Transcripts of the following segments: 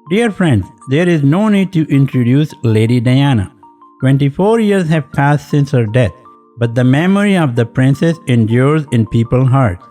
Dear friends, there is no need to introduce Lady Diana. 24 years have passed since her death, but the memory of the princess endures in people's hearts.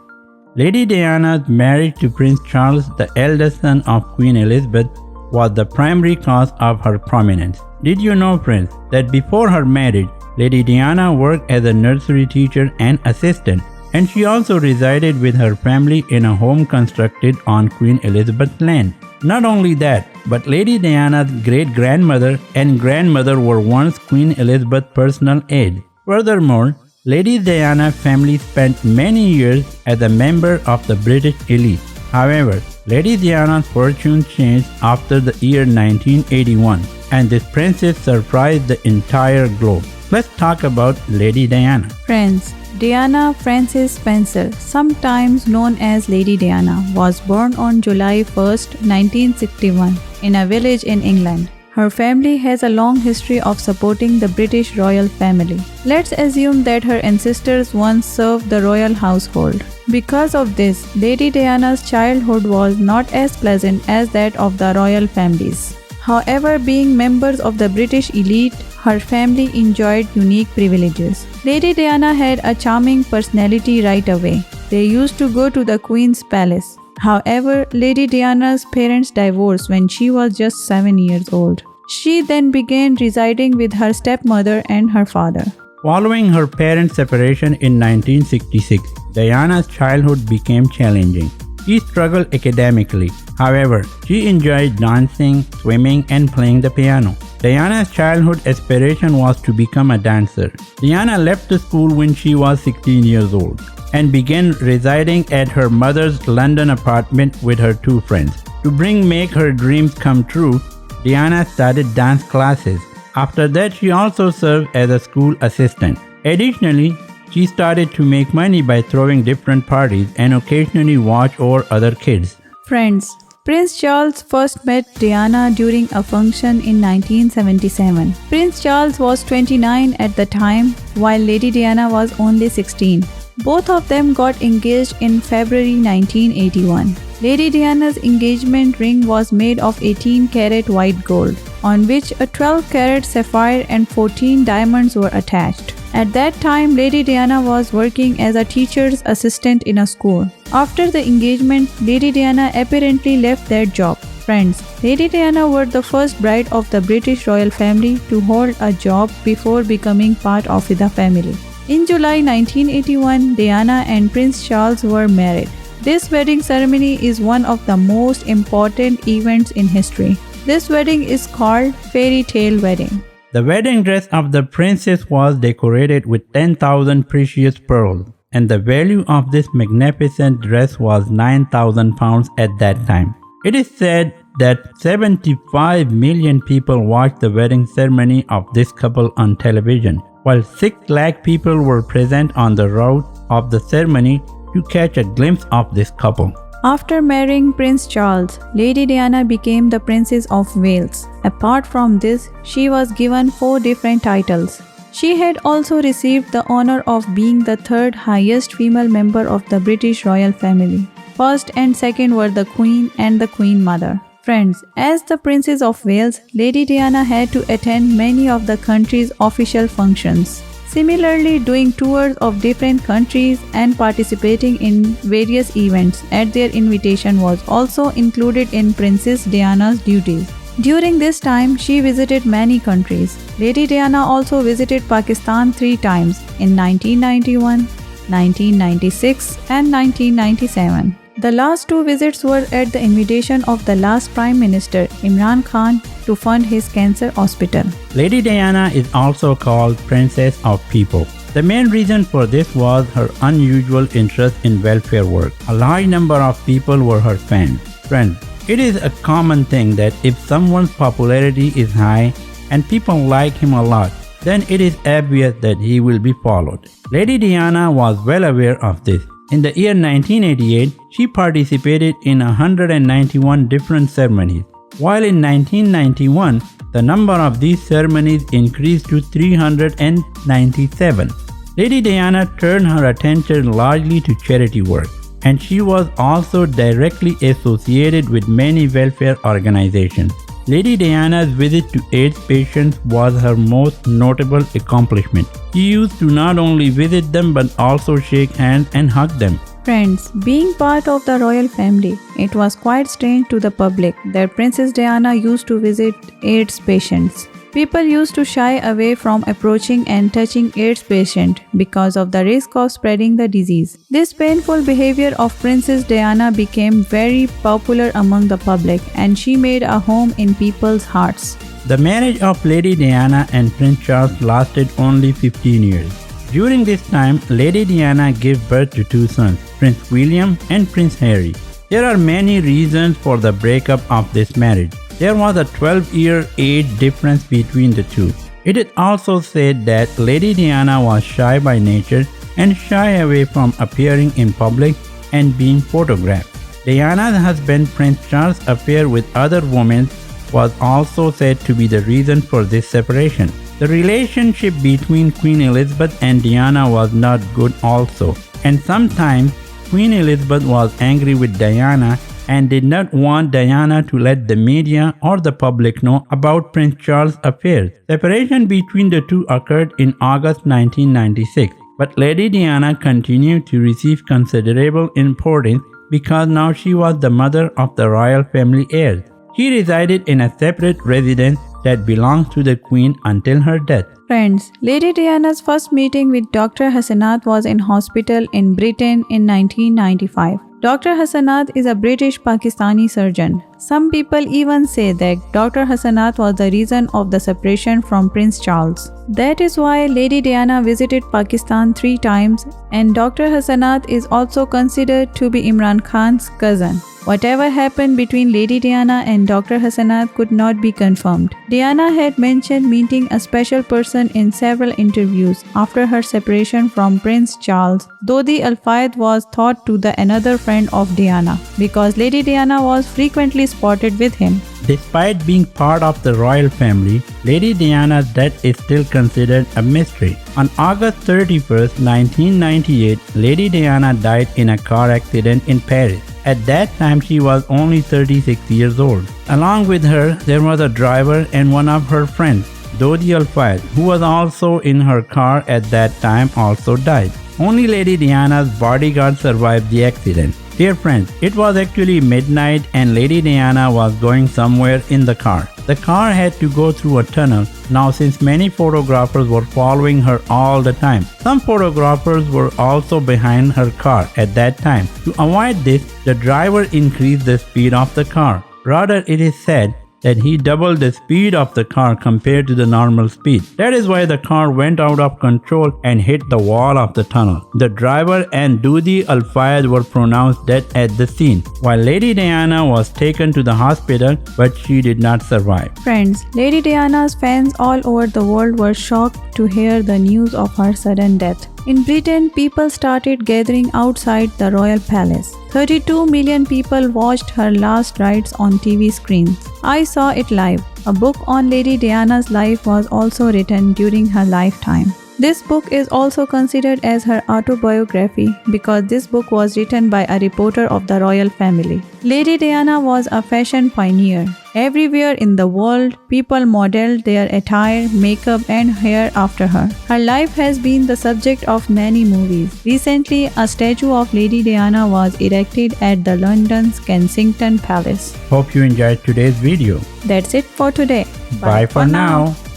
Lady Diana's marriage to Prince Charles, the eldest son of Queen Elizabeth, was the primary cause of her prominence. Did you know, friends, that before her marriage, Lady Diana worked as a nursery teacher and assistant, and she also resided with her family in a home constructed on Queen Elizabeth's land. Not only that, but Lady Diana's great-grandmother and grandmother were once Queen Elizabeth's personal aide. Furthermore, Lady Diana's family spent many years as a member of the British elite. However, Lady Diana's fortune changed after the year 1981, and this princess surprised the entire globe. Let's talk about Lady Diana. Friends, Diana Frances Spencer, sometimes known as Lady Diana, was born on July 1, 1961, in a village in England. Her family has a long history of supporting the British royal family. Let's assume that her ancestors once served the royal household. Because of this, Lady Diana's childhood was not as pleasant as that of the royal families. However, being members of the British elite, her family enjoyed unique privileges. Lady Diana had a charming personality right away. They used to go to the Queen's palace. However, Lady Diana's parents divorced when she was just 7 years old. She then began residing with her stepmother and her father. Following her parents' separation in 1966, Diana's childhood became challenging. She struggled academically. However, she enjoyed dancing, swimming, and playing the piano. Diana's childhood aspiration was to become a dancer. Diana left the school when she was 16 years old and began residing at her mother's London apartment with her two friends. To make her dreams come true, Diana started dance classes. After that, she also served as a school assistant. Additionally, she started to make money by throwing different parties and occasionally watch over other kids. Friends, Prince Charles first met Diana during a function in 1977. Prince Charles was 29 at the time, while Lady Diana was only 16. Both of them got engaged in February 1981. Lady Diana's engagement ring was made of 18-karat white gold, on which a 12-karat sapphire and 14 diamonds were attached. At that time, Lady Diana was working as a teacher's assistant in a school. After the engagement, Lady Diana apparently left that job. Friends, Lady Diana was the first bride of the British royal family to hold a job before becoming part of the family. In July 1981, Diana and Prince Charles were married. This wedding ceremony is one of the most important events in history. This wedding is called Fairy Tale Wedding. The wedding dress of the princess was decorated with 10,000 precious pearls, and the value of this magnificent dress was 9,000 pounds at that time. It is said that 75 million people watched the wedding ceremony of this couple on television, while 6 lakh people were present on the route of the ceremony to catch a glimpse of this couple. After marrying Prince Charles, Lady Diana became the Princess of Wales. Apart from this, she was given 4 different titles. She had also received the honor of being the 3rd highest female member of the British royal family. First and second were the Queen and the Queen Mother. Friends, as the Princess of Wales, Lady Diana had to attend many of the country's official functions. Similarly, doing tours of different countries and participating in various events at their invitation was also included in Princess Diana's duties. During this time, she visited many countries. Lady Diana also visited Pakistan 3 times in 1991, 1996 and 1997. The last 2 visits were at the invitation of the last Prime Minister, Imran Khan, to fund his cancer hospital. Lady Diana is also called Princess of People. The main reason for this was her unusual interest in welfare work. A large number of people were her fans. Friends, it is a common thing that if someone's popularity is high and people like him a lot, then it is obvious that he will be followed. Lady Diana was well aware of this. In the year 1988, she participated in 191 different ceremonies, while in 1991, the number of these ceremonies increased to 397. Lady Diana turned her attention largely to charity work. and she was also directly associated with many welfare organizations. Lady Diana's visit to AIDS patients was her most notable accomplishment. She used to not only visit them but also shake hands and hug them. Friends, being part of the royal family, it was quite strange to the public that Princess Diana used to visit AIDS patients. People used to shy away from approaching and touching AIDS patient because of the risk of spreading the disease. This painful behavior of Princess Diana became very popular among the public, and she made a home in people's hearts. The marriage of Lady Diana and Prince Charles lasted only 15 years. During this time, Lady Diana gave birth to two sons, Prince William and Prince Harry. There are many reasons for the breakup of this marriage. There was a 12-year age difference between the two. It is also said that Lady Diana was shy by nature and shy away from appearing in public and being photographed. Diana's husband Prince Charles' affair with other women was also said to be the reason for this separation. The relationship between Queen Elizabeth and Diana was not good also, and sometimes Queen Elizabeth was angry with Diana and did not want Diana to let the media or the public know about Prince Charles' affairs. Separation between the two occurred in August 1996, but Lady Diana continued to receive considerable importance because now she was the mother of the royal family heirs. She resided in a separate residence that belonged to the Queen until her death. Friends, Lady Diana's first meeting with Dr. Hassanat was in hospital in Britain in 1995. Dr. Hassanat is a British Pakistani surgeon. Some people even say that Dr. Hassanat was the reason of the separation from Prince Charles. That is why Lady Diana visited Pakistan 3 times, and Dr. Hassanat is also considered to be Imran Khan's cousin. Whatever happened between Lady Diana and Dr. Hassanat could not be confirmed. Diana had mentioned meeting a special person in several interviews after her separation from Prince Charles, though the Al-Fayed was thought to the another friend of Diana, because Lady Diana was frequently spotted with him. Despite being part of the royal family, Lady Diana's death is still considered a mystery. On August 31, 1998, Lady Diana died in a car accident in Paris. At that time, she was only 36 years old. Along with her, there was a driver and one of her friends, Dodi Al-Fayed, who was also in her car at that time, also died. Only Lady Diana's bodyguard survived the accident. Dear friends, it was actually midnight and Lady Diana was going somewhere in the car. The car had to go through a tunnel. Now, since many photographers were following her all the time, some photographers were also behind her car at that time. To avoid this, the driver increased the speed of the car. Rather, it is said that he doubled the speed of the car compared to the normal speed. That is why the car went out of control and hit the wall of the tunnel. The driver and Dodi Al-Fayed were pronounced dead at the scene, while Lady Diana was taken to the hospital, but she did not survive. Friends, Lady Diana's fans all over the world were shocked to hear the news of her sudden death. In Britain, people started gathering outside the royal palace. 32 million people watched her last rites on TV screens. I saw it live. A book on Lady Diana's life was also written during her lifetime. This book is also considered as her autobiography because this book was written by a reporter of the royal family. Lady Diana was a fashion pioneer. Everywhere in the world, people modeled their attire, makeup, and hair after her. Her life has been the subject of many movies. Recently, a statue of Lady Diana was erected at the London's Kensington Palace. Hope you enjoyed today's video. That's it for today. Bye for now.